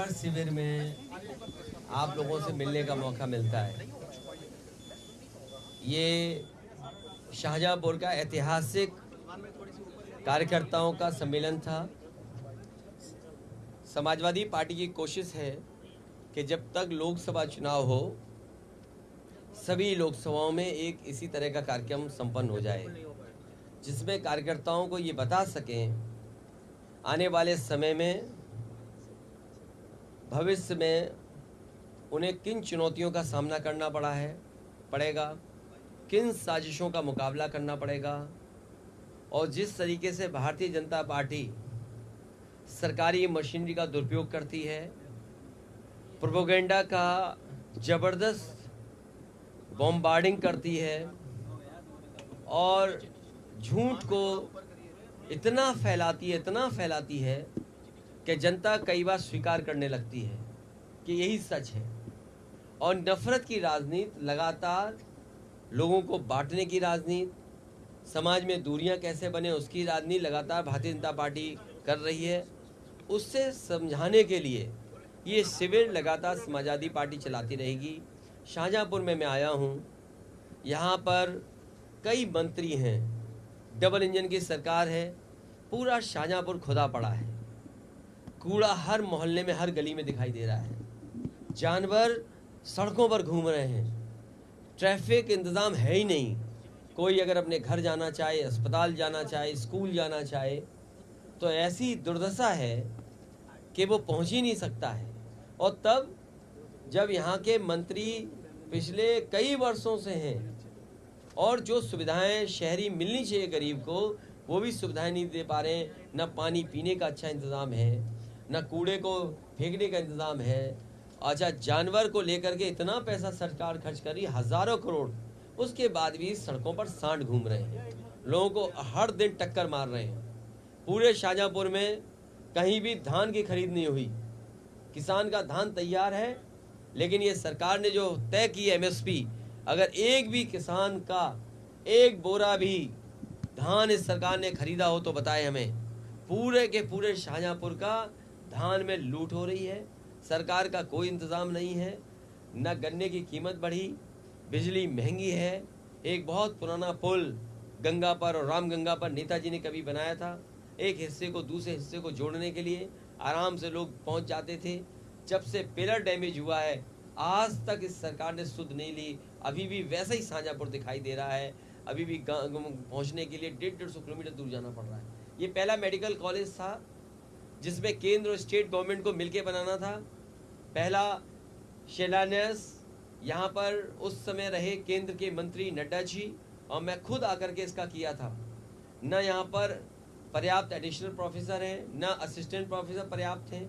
हर शिविर में आप लोगों से मिलने का मौका मिलता है। ये शाहजहांपुर का ऐतिहासिक कार्यकर्ताओं का सम्मेलन था। समाजवादी पार्टी की कोशिश है कि जब तक लोकसभा चुनाव हो, सभी लोकसभाओं में एक इसी तरह का कार्यक्रम संपन्न हो जाए, जिसमें कार्यकर्ताओं को ये बता सकें आने वाले समय में, भविष्य में उन्हें किन चुनौतियों का सामना करना पड़ेगा, किन साजिशों का मुकाबला करना पड़ेगा, और जिस तरीके से भारतीय जनता पार्टी सरकारी मशीनरी का दुरुपयोग करती है, प्रोपेगेंडा का जबरदस्त बॉम्बार्डिंग करती है और झूठ को इतना फैलाती है कि जनता कई बार स्वीकार करने लगती है कि यही सच है। और नफरत की राजनीति, लगातार लोगों को बांटने की राजनीति, समाज में दूरियां कैसे बने उसकी राजनीति लगातार भारतीय जनता पार्टी कर रही है। उससे समझाने के लिए ये शिविर लगातार समाजवादी पार्टी चलाती रहेगी। शाहजहांपुर में मैं आया हूँ, यहाँ पर कई मंत्री हैं, डबल इंजन की सरकार है, पूरा शाहजहांपुर खुदा पड़ा है, कूड़ा हर मोहल्ले में, हर गली में दिखाई दे रहा है, जानवर सड़कों पर घूम रहे हैं, ट्रैफिक इंतज़ाम है ही नहीं। कोई अगर अपने घर जाना चाहे, अस्पताल जाना चाहे, स्कूल जाना चाहे, तो ऐसी दुर्दशा है कि वो पहुंच ही नहीं सकता है। और तब जब यहाँ के मंत्री पिछले कई वर्षों से हैं और जो सुविधाएं शहरी मिलनी चाहिए गरीब को, वो भी सुविधाएं नहीं दे पा रहे हैं। न पानी पीने का अच्छा इंतज़ाम है, न कूड़े को फेंकने का इंतज़ाम है। अच्छा, जानवर को लेकर के इतना पैसा सरकार खर्च कर रही है, हज़ारों करोड़, उसके बाद भी सड़कों पर सांड घूम रहे हैं, लोगों को हर दिन टक्कर मार रहे हैं। पूरे शाहजहांपुर में कहीं भी धान की खरीद नहीं हुई। किसान का धान तैयार है, लेकिन ये सरकार ने जो तय की एमएसपी, अगर एक भी किसान का एक बोरा भी धान इस सरकार ने खरीदा हो तो बताए हमें। पूरे के पूरे शाहजहांपुर का धान में लूट हो रही है, सरकार का कोई इंतज़ाम नहीं है। न गन्ने की कीमत बढ़ी, बिजली महंगी है। एक बहुत पुराना पुल गंगा पर और रामगंगा पर नेताजी ने कभी बनाया था, एक हिस्से को दूसरे हिस्से को जोड़ने के लिए आराम से लोग पहुंच जाते थे। जब से पिलर डैमेज हुआ है, आज तक इस सरकार ने सुध नहीं ली। अभी भी वैसा ही शाहजहांपुर दिखाई दे रहा है, अभी भी पहुंचने के लिए 150 किलोमीटर दूर जाना पड़ रहा है। ये पहला मेडिकल कॉलेज था जिसमें केंद्र और स्टेट गवर्नमेंट को मिलकर बनाना था। पहला शिलान्यास यहाँ पर उस समय रहे केंद्र के मंत्री नड्डा जी, और मैं खुद आकर के इसका किया था। न यहाँ पर पर्याप्त एडिशनल प्रोफेसर हैं, न असिस्टेंट प्रोफेसर पर्याप्त हैं,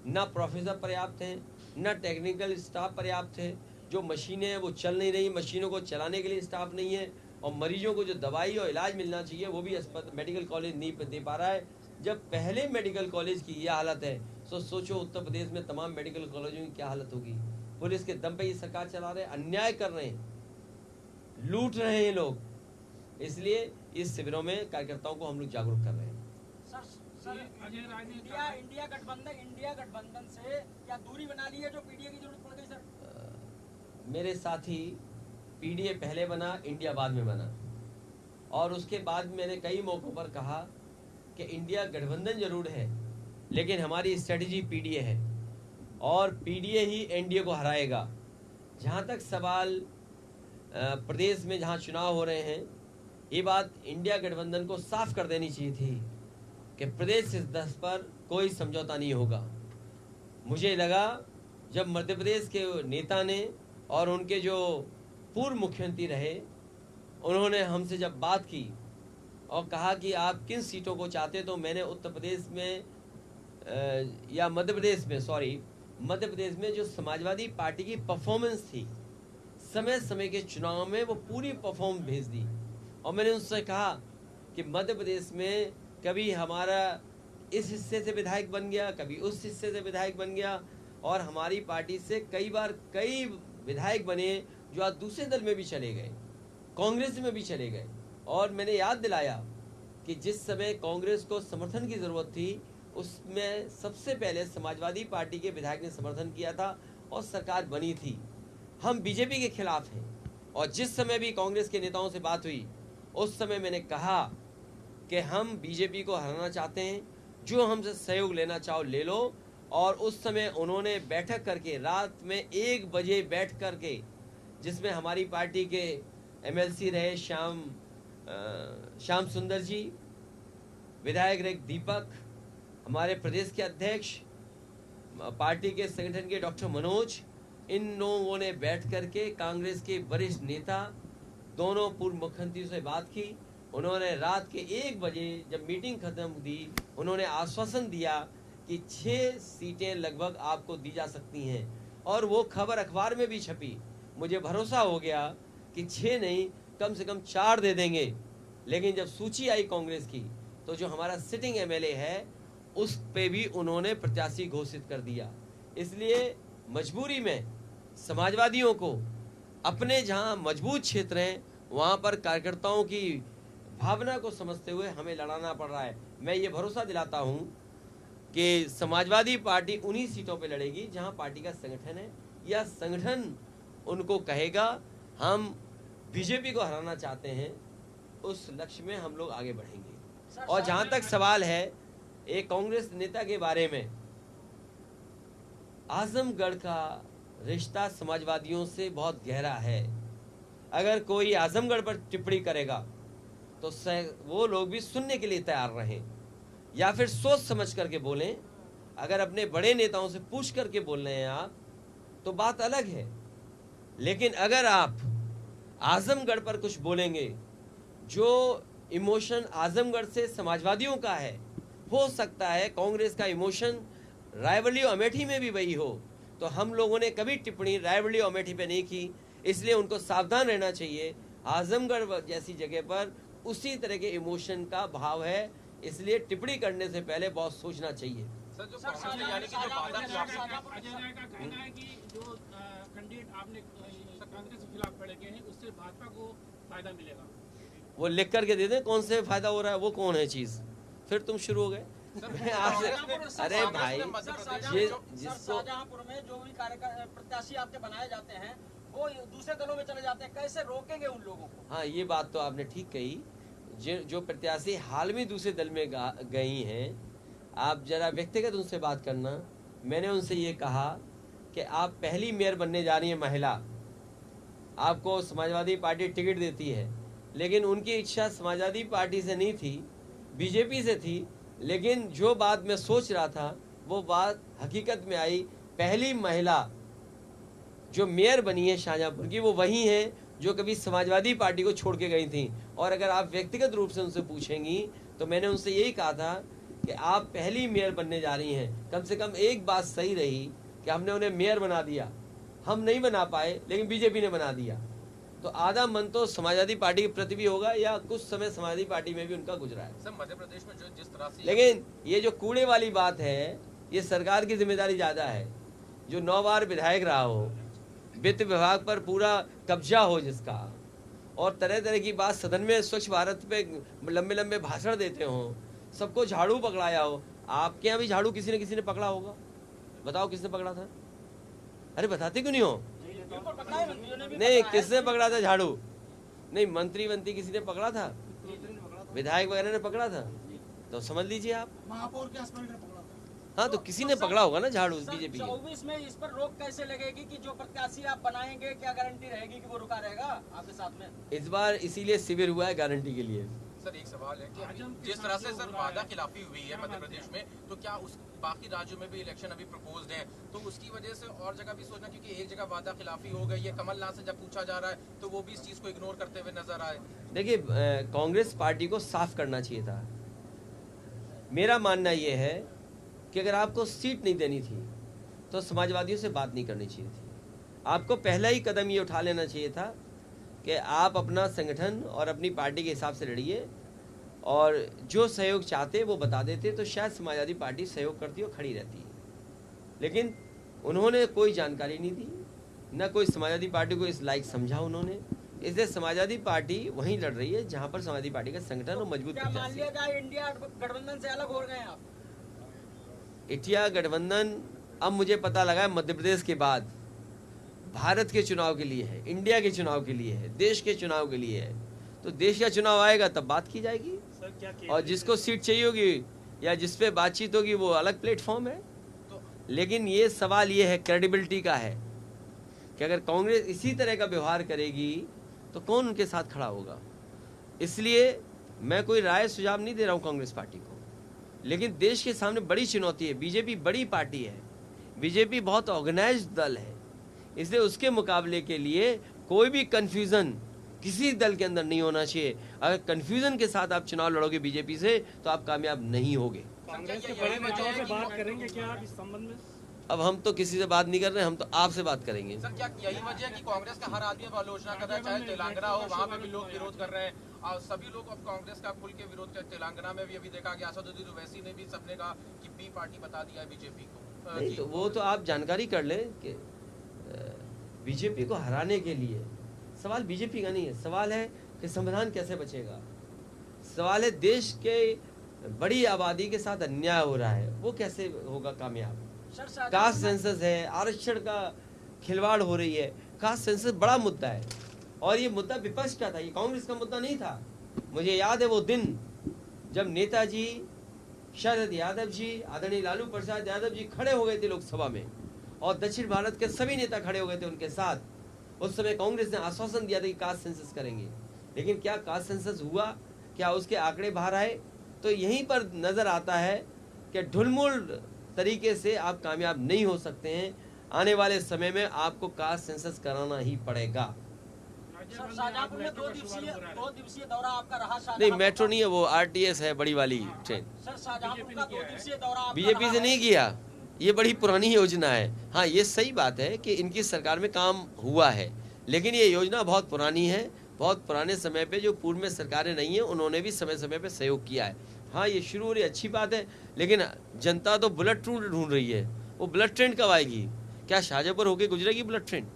न प्रोफेसर पर्याप्त हैं, न टेक्निकल स्टाफ पर्याप्त है। जो मशीनें हैं वो चल नहीं रही, मशीनों को चलाने के लिए स्टाफ नहीं है, और मरीजों को जो दवाई और इलाज मिलना चाहिए वो भी मेडिकल कॉलेज नहीं दे पा रहा है। जब पहले मेडिकल कॉलेज की ये हालत है, तो सोचो उत्तर प्रदेश में तमाम मेडिकल कॉलेजों की क्या हालत होगी। पुलिस के दम पे ये सरकार चला रहे हैं, अन्याय कर रहे हैं, लूट रहे हैं लोग। इसलिए इस शिविरों में कार्यकर्ताओं को हम लोग जागरूक कर रहे हैं। इंडिया गठबंधन से क्या दूरी बना ली है जो पीडीए की जरूरत पड़ गई सर? मेरे साथी, पीडीए पहले बना, इंडिया बाद में बना, और उसके बाद मैंने कई मौकों पर कहा कि इंडिया गठबंधन जरूर है, लेकिन हमारी स्ट्रेटजी पीडीए है और पीडीए ही एनडीए को हराएगा। जहाँ तक सवाल प्रदेश में जहाँ चुनाव हो रहे हैं, ये बात इंडिया गठबंधन को साफ कर देनी चाहिए थी कि प्रदेश से 10 पर कोई समझौता नहीं होगा। मुझे लगा जब मध्य प्रदेश के नेता ने और उनके जो पूर्व मुख्यमंत्री रहे, उन्होंने हमसे जब बात की और कहा कि आप किन सीटों को चाहते, तो मैंने उत्तर प्रदेश में या मध्य प्रदेश में जो समाजवादी पार्टी की परफॉर्मेंस थी, समय समय के चुनाव में वो पूरी परफॉर्म भेज दी। और मैंने उनसे कहा कि मध्य प्रदेश में कभी हमारा इस हिस्से से विधायक बन गया, कभी उस हिस्से से विधायक बन गया, और हमारी पार्टी से कई बार कई विधायक बने जो आज दूसरे दल में भी चले गए, कांग्रेस में भी चले गए। और मैंने याद दिलाया कि जिस समय कांग्रेस को समर्थन की ज़रूरत थी, उसमें सबसे पहले समाजवादी पार्टी के विधायक ने समर्थन किया था और सरकार बनी थी। हम बीजेपी के खिलाफ हैं और जिस समय भी कांग्रेस के नेताओं से बात हुई उस समय मैंने कहा कि हम बीजेपी को हराना चाहते हैं, जो हमसे सहयोग लेना चाहो ले लो। और उस समय उन्होंने बैठक करके रात में 1 बजे बैठ करके, जिसमें हमारी पार्टी के एमएलसी रहे श्याम सुंदर जी, विधायक रहे दीपक, हमारे प्रदेश के अध्यक्ष, पार्टी के संगठन के डॉक्टर मनोज, इन लोगों ने बैठ करके कांग्रेस के वरिष्ठ नेता दोनों पूर्व मुख्यमंत्री से बात की। उन्होंने रात के 1 बजे जब मीटिंग खत्म हुई उन्होंने आश्वासन दिया कि 6 सीटें लगभग आपको दी जा सकती हैं और वो खबर अखबार में भी छपी। मुझे भरोसा हो गया कि 6 नहीं कम से कम 4 दे देंगे। लेकिन जब सूची आई कांग्रेस की तो जो हमारा सिटिंग एमएलए है उस पे भी उन्होंने प्रत्याशी घोषित कर दिया। इसलिए मजबूरी में समाजवादियों को अपने जहां मजबूत क्षेत्र हैं वहां पर कार्यकर्ताओं की भावना को समझते हुए हमें लड़ाना पड़ रहा है। मैं ये भरोसा दिलाता हूं कि समाजवादी पार्टी उन्हीं सीटों पे लड़ेगी जहां पार्टी का संगठन है या संगठन उनको कहेगा हम बीजेपी को हराना चाहते हैं, उस लक्ष्य में हम लोग आगे बढ़ेंगे। और जहां तक सवाल है एक कांग्रेस नेता के बारे में, आजमगढ़ का रिश्ता समाजवादियों से बहुत गहरा है। अगर कोई आजमगढ़ पर टिप्पणी करेगा तो वो लोग भी सुनने के लिए तैयार रहें या फिर सोच समझ करके बोलें। अगर अपने बड़े नेताओं से पूछ करके बोल रहे हैं आप तो बात अलग है, लेकिन अगर आप आजमगढ़ पर कुछ बोलेंगे जो इमोशन आजमगढ़ से समाजवादियों का है, हो सकता है कांग्रेस का इमोशन रायबरेली अमेठी में भी वही हो। तो हम लोगों ने कभी टिप्पणी रायबरेली अमेठी पे नहीं की, इसलिए उनको सावधान रहना चाहिए। आजमगढ़ जैसी जगह पर उसी तरह के इमोशन का भाव है, इसलिए टिप्पणी करने से पहले बहुत सोचना चाहिए। सर, जो कांग्रेस ने यानी कि जो वादा अजय राय का कहना है कि जो कैंडिडेट आपने कांग्रेस के खिलाफ खड़े किए हैं उससे भाजपा को फायदा मिलेगा। वो लिख करके दे दें कौन से फायदा हो रहा है, वो कौन है चीज। फिर तुम शुरू हो गए अरे भाई, ये जिसको शाहजहांपुर में जो भी प्रत्याशी आपके बनाए जाते हैं वो दूसरे दलों में चले जाते हैं, कैसे रोकेंगे उन लोगों को? हाँ, ये बात तो आपने ठीक कही। जो प्रत्याशी हाल में दूसरे दल में गई हैं, आप जरा व्यक्तिगत उनसे बात करना। मैंने उनसे ये कहा कि आप पहली मेयर बनने जा रही हैं महिला, आपको समाजवादी पार्टी टिकट देती है, लेकिन उनकी इच्छा समाजवादी पार्टी से नहीं थी, बीजेपी से थी। लेकिन जो बात मैं सोच रहा था वो बात हकीकत में आई। पहली महिला जो मेयर बनी है शाहजहांपुर की, वो वही है जो कभी समाजवादी पार्टी को छोड़ के गई थी। और अगर आप व्यक्तिगत रूप से उनसे पूछेंगी तो मैंने उनसे यही कहा था कि आप पहली मेयर बनने जा रही हैं। कम से कम एक बात सही रही कि हमने उन्हें मेयर बना दिया, हम नहीं बना पाए लेकिन बीजेपी ने बना दिया। तो आधा मन तो समाजवादी पार्टी के प्रति भी होगा या कुछ समय समाजवादी पार्टी में भी उनका गुजरा है। सर, मध्य प्रदेश में जो जिस तरह से लेकिन ये जो कूड़े वाली बात है, ये सरकार की जिम्मेदारी ज्यादा है। जो 9 बार विधायक रहा हो, वित्त विभाग पर पूरा कब्जा हो जिसका, और तरह तरह की बात सदन में स्वच्छ भारत पे लंबे लंबे भाषण देते हो, सबको झाड़ू पकड़ाया हो। आपके यहाँ भी झाड़ू किसी ने पकड़ा होगा, बताओ किसने पकड़ा था? अरे बताते क्यों नहीं हो? नहीं, किसने पकड़ा था झाड़ू? नहीं, मंत्री किसी ने पकड़ा था, विधायक वगैरह ने पकड़ा था, तो समझ लीजिए आप। महापौर के हस्बैंड ने पकड़ा था। हाँ, तो किसी ने पकड़ा होगा ना झाड़ू बीजेपी के। 24 में इस पर रोक कैसे लगेगी कि जो प्रत्याशी आप बनाएंगे, क्या गारंटी रहेगी कि वो रुका रहेगा आपके साथ में? इस बार इसीलिए शिविर हुआ है गारंटी के लिए। सर, एक सवाल है कि जिस तरह से सर वादा खिलाफी हुई है मध्य प्रदेश में, तो क्या उस बाकी राज्यों में भी इलेक्शन अभी प्रपोज्ड है, तो उसकी वजह से और जगह भी सोचना, क्योंकि एक जगह वादा खिलाफी हो गई है। कमलनाथ से जब पूछा जा रहा है तो वो भी इस चीज को इग्नोर करते हुए नजर आए। देखिए, कांग्रेस पार्टी को साफ करना चाहिए था। मेरा मानना यह है कि अगर आपको सीट नहीं देनी थी तो समाजवादियों से बात नहीं करनी चाहिए थी। आपको पहला ही कदम ये उठा लेना चाहिए था कि आप अपना संगठन और अपनी पार्टी के हिसाब से लड़िए, और जो सहयोग चाहते वो बता देते तो शायद समाजवादी पार्टी सहयोग करती और खड़ी रहती। लेकिन उन्होंने कोई जानकारी नहीं दी, न कोई समाजवादी पार्टी को इस लायक समझा उन्होंने। इसलिए समाजवादी पार्टी वहीं लड़ रही है जहां पर समाजवादी पार्टी का संगठन और मजबूत क्या मान प्रत्याशी लिया है। जाए इंडिया गठबंधन से अलग हो गए आप? इंडिया गठबंधन अब मुझे पता लगा है मध्य प्रदेश के बाद भारत के चुनाव के लिए है, इंडिया के चुनाव के लिए है, देश के चुनाव के लिए है। तो देश का चुनाव आएगा तब बात की जाएगी, और जिसको सीट चाहिए होगी या जिस पे बातचीत होगी वो अलग प्लेटफॉर्म है। लेकिन ये सवाल ये है, क्रेडिबिलिटी का है, कि अगर कांग्रेस इसी तरह का व्यवहार करेगी तो कौन उनके साथ खड़ा होगा। इसलिए मैं कोई राय सुझाव नहीं दे रहा हूँ कांग्रेस पार्टी को, लेकिन देश के सामने बड़ी चुनौती है। बीजेपी बड़ी पार्टी है, बीजेपी बहुत ऑर्गेनाइज्ड दल है, इसलिए उसके मुकाबले के लिए कोई भी कंफ्यूजन किसी दल के अंदर नहीं होना चाहिए। अगर कंफ्यूजन के साथ आप चुनाव लड़ोगे बीजेपी से तो आप कामयाब नहीं होगे। कांग्रेस के बड़े नेताओं से बात करेंगे क्या आप इस संबंध में? अब हम तो किसी से बात नहीं कर रहे हैं, हम तो आपसे बात करेंगे। सर क्या यही वजह है कि कांग्रेस का हर आदमी अब आलोचना कर रहा है, चाहे तेलंगाना हो वहाँ पे भी लोग विरोध कर रहे हैं, और सभी लोग अब कांग्रेस का खुल के विरोध करते। तेलंगाना में भी अभी देखा गया, असदुद्दीन ओवैसी ने भी सबने कहा कि बी पार्टी बता दिया है बीजेपी को। नहीं तो वो तो आप जानकारी कर लें कि बीजेपी को हराने के लिए सवाल बीजेपी का नहीं है, सवाल है कि संविधान कैसे बचेगा, सवाल है देश के बड़ी आबादी के साथ अन्याय हो रहा है वो कैसे होगा कामयाब। कास्ट सेंसस है, आरक्षण का खिलवाड़ हो रही है, कास्ट सेंसस बड़ा मुद्दा है, और ये मुद्दा विपक्ष का था, ये कांग्रेस का मुद्दा नहीं था। मुझे याद है वो दिन जब नेताजी शरद यादव जी, आदरणीय लालू प्रसाद यादव जी खड़े हो गए थे लोकसभा में, और दक्षिण भारत के सभी नेता खड़े हो गए थे उनके साथ। उस समय कांग्रेस ने आश्वासन दिया था कि कास्ट सेंसस करेंगे, लेकिन क्या कास्ट सेंसस हुआ, क्या उसके आंकड़े बाहर आए? तो यहीं पर नजर आता है कि ढुलमुल तरीके से आप कामयाब नहीं हो सकते हैं। आने वाले समय में आपको कास्ट सेंसस कराना ही पड़ेगा। शाहजहांपुर में दो दिवसीय दौरा आपका रहा। नहीं, मेट्रो नहीं है, वो आरटीएस है, बड़ी वाली ट्रेन। सर शाहजहांपुर का 2 दिवसीय दौरा बीजेपी से नहीं किया, ये बड़ी पुरानी योजना है। हाँ, ये सही बात है कि इनकी सरकार में काम हुआ है, लेकिन ये योजना बहुत पुरानी है। बहुत पुराने समय पे जो पूर्व में सरकारें नहीं है उन्होंने भी समय समय पे सहयोग किया है। हाँ, ये शुरू हो रही अच्छी बात है, लेकिन जनता तो बुलेट ट्रेन ढूंढ रही है। वो बुलेट ट्रेन कब आएगी? क्या शाहजहांपुर होके गुजरेगी बुलेट ट्रेन?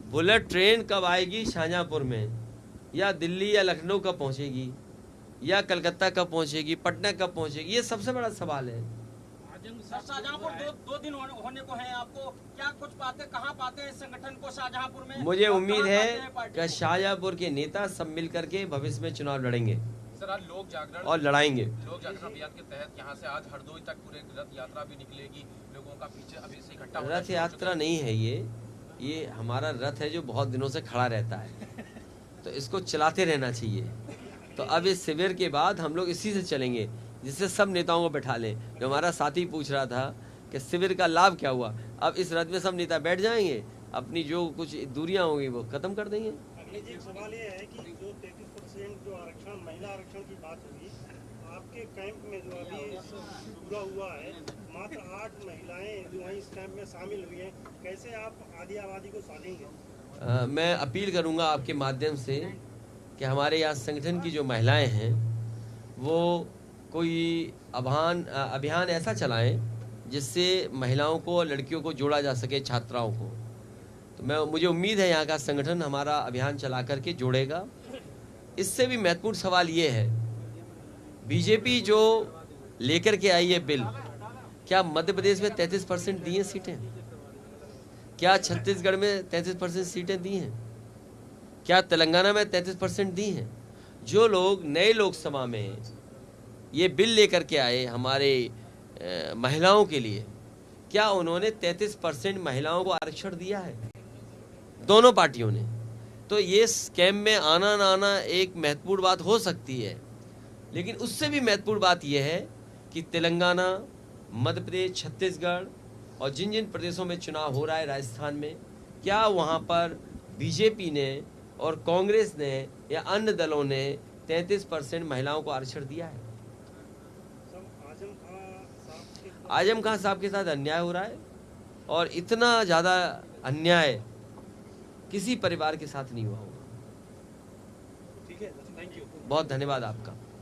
बुलेट ट्रेन कब आएगी शाहजहांपुर में? या दिल्ली या लखनऊ कब पहुंचेगी, या कलकत्ता कब पहुंचेगी, पटना कब पहुंचेगी? ये सबसे बड़ा सवाल है। शाहजहांपुर दो दिन होने को है, आपको क्या कुछ बातें कहाँ पाते हैं इस संगठन को शाहजहांपुर में? मुझे उम्मीद है कि शाहजहांपुर के नेता सब मिल करके भविष्य में चुनाव लड़ेंगे सर। आज लोक जागरण और लड़ाएंगे। लोक जागरण अभियान के तहत यहाँ से आज हरदोई तक पूरे रथ यात्रा भी निकलेगी, लोगों का पीछे अभी से इकट्ठा। रथ यात्रा नहीं है ये हमारा रथ है जो बहुत दिनों से खड़ा रहता है, तो इसको चलाते रहना चाहिए। तो अब इस शिविर के बाद हम लोग इसी से चलेंगे, जिससे सब नेताओं को बैठा लें। जो हमारा साथी पूछ रहा था कि शिविर का लाभ क्या हुआ, अब इस रथ में सब नेता बैठ जाएंगे, अपनी जो कुछ दूरियां होंगी वो खत्म कर देंगे। एक सवाल ये है कि जो 33% जो आरक्षण, महिला आरक्षण की बात होगी, आपके कैंप में जो अभी पूरा हुआ है, मात्र 8 महिलाएं जो हैं इस कैंप में शामिल हुई हैं, कैसे आप आधी आबादी को साधेंगे? मैं अपील करूंगा आपके माध्यम से कि हमारे यहाँ संगठन की जो महिलाएं हैं वो कोई अभियान ऐसा चलाएं जिससे महिलाओं को और लड़कियों को जोड़ा जा सके, छात्राओं को। तो मुझे उम्मीद है यहाँ का संगठन हमारा अभियान चला करके जोड़ेगा। इससे भी महत्वपूर्ण सवाल ये है, बीजेपी जो लेकर के आई है बिल, क्या मध्य प्रदेश में 33% दी हैं सीटें? क्या छत्तीसगढ़ में 33% सीटें दी हैं? क्या तेलंगाना में 33% दी हैं? जो लोग नए लोकसभा में ये बिल लेकर के आए हमारे महिलाओं के लिए, क्या उन्होंने 33% महिलाओं को आरक्षण दिया है? दोनों पार्टियों ने। तो ये स्कैम में आना ना आना एक महत्वपूर्ण बात हो सकती है, लेकिन उससे भी महत्वपूर्ण बात यह है कि तेलंगाना, मध्य प्रदेश, छत्तीसगढ़ और जिन जिन प्रदेशों में चुनाव हो रहा है, राजस्थान में, क्या वहाँ पर बीजेपी ने और कांग्रेस ने या अन्य दलों ने 33% महिलाओं को आरक्षण दिया है? आजम खान साहब के साथ अन्याय हो रहा है, और इतना ज़्यादा अन्याय किसी परिवार के साथ नहीं हुआ होगा। ठीक है, थैंक यू। बहुत धन्यवाद आपका।